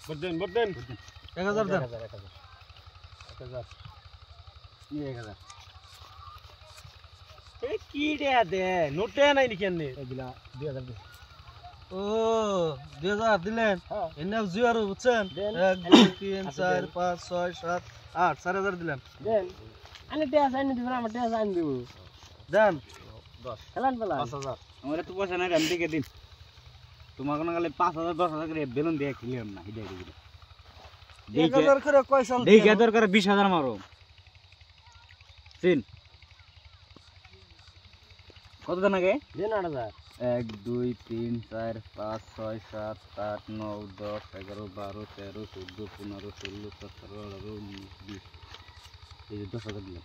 বড়দেন 1000 দেন 1000 ये 1000 এ কি দে নোটে নাই নি কেন এগুলা 2000 দে ও 2000 দিলেন হ্যাঁ এনে জিরো বুঝছেন দেন। 1 2 3 4 5 6 7 8 4000 দিলেন দেন আনে তে আইনি দিবেন আমার তে আইনি দিব দেন 10 খেলান পেলা 5000 আমারে তো পয়সা নাই রাম দিকে দিন তোমার কোন গেলে 5000 10000 করে বেলুন দিয়ে খেলিও না হিডা দিকে 1000 করে কয় সাল দেখে দরকার 20000 মারো তিন কত দেন আগে দেন 8000 1 2 3 4 5 6 7 8 9 10 11 12 13 14 15 16 17 18 19 20 এই 10000 দিলাম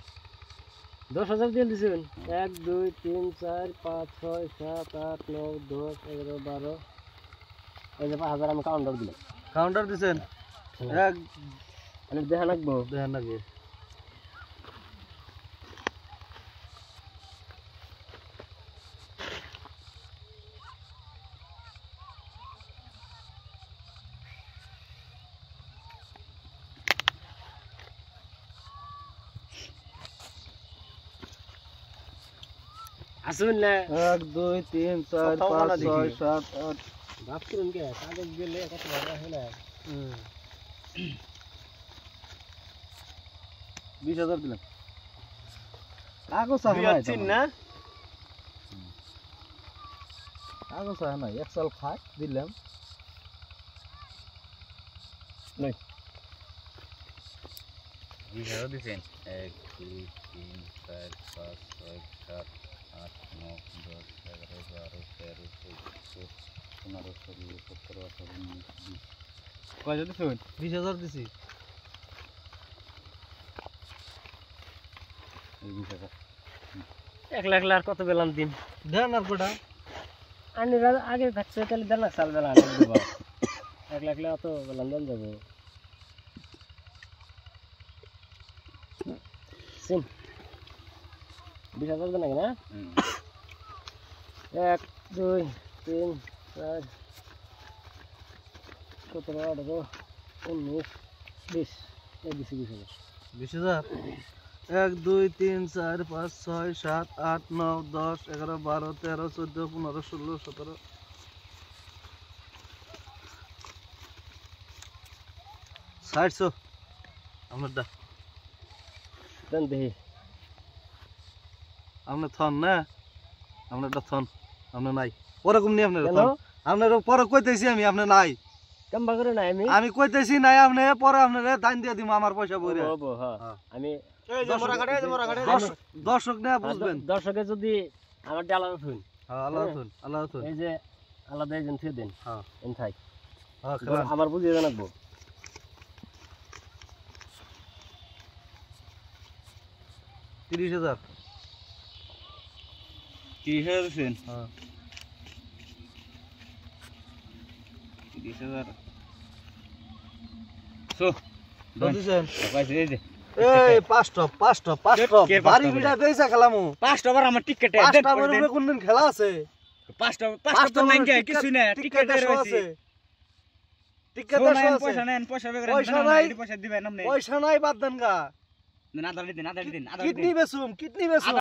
10000 দিয়ে দিছেন 1 2 3 4 5 6 7 8 9 10 11 12 এই যে 5000 আমি কাউন্টার দিলাম কাউন্টার দিছেন এক আনে দেখা লাগবো দেন নাকি আসুন না 1 2 3 4 5 6 7 8 বাপ করুন কে কাগজ গেলে কত ভালো হলো 20000 দিলেন কাগজ আছে চিন না কাগজ আছে না এক সাল খাই দিলাম নাই 20000 দিছেন 1 2 3 4 5 6 7 8 9 10 11 12 13 14 15 16 17 18 19 20 কয় দিছেন 20000 দিছি এই 20000 1 লাখ লাখ কত বেলাম দিন দেন আর কোটা আনি আগে থাকছে তাহলে দেন না সাল বেলা আনি দেব 1 লাখ লাখ তো বেলাম দেন যাব সিম 20000 দেন না 1 2 3 4 17 18 19 20 এই দিছি 20000 1 2 3 4 5 6 7 8 9 10 11 12 13 14 15 16 17 60 আমারটা দেন দেহি আপনার থন না আপনারটা থন আপনার নাই পরে কম নি আপনার কেন? থন আপনার পরে কইতেছি আমি আপনি নাই কেমবা করে নাই আমি কইতেছি নাই আপনি পরে আপনারে দান দিয়ে দিমু আমার পয়সা বইরে হবো হ্যাঁ আমি দর্শক না বুঝবেন দর্শকে যদি আমার আলাদা শুন হ্যাঁ আল্লাহ হাফেজ আল্লাহ হাফেজ এই যে আলাদা এজেন্সি দেন হ্যাঁ এন থাই হ্যাঁ খেলান আবার বুঝিয়ে জানাবো 30000 30000 দিছেন হ্যাঁ 30000 সো দিছেন পাইছে এই যে এই পাঁচটা কে বাড়ি পাঁচটা বিড়া বেইসা খেলামু 5 টাকার আমার টিকেট পাঁচটা বড় কোনদিন খেলা আছে 5 টাকা তো নাই কিছু না টিকেট রয়েছে টিকেট আছে আছে পয়সা নেন পয়সা বেগরে পয়সা নাই। পয়সা দিবেন আপনি পয়সা নাই বাদ দেন গা না দাঁড়ি দিন কিডনি বেচুম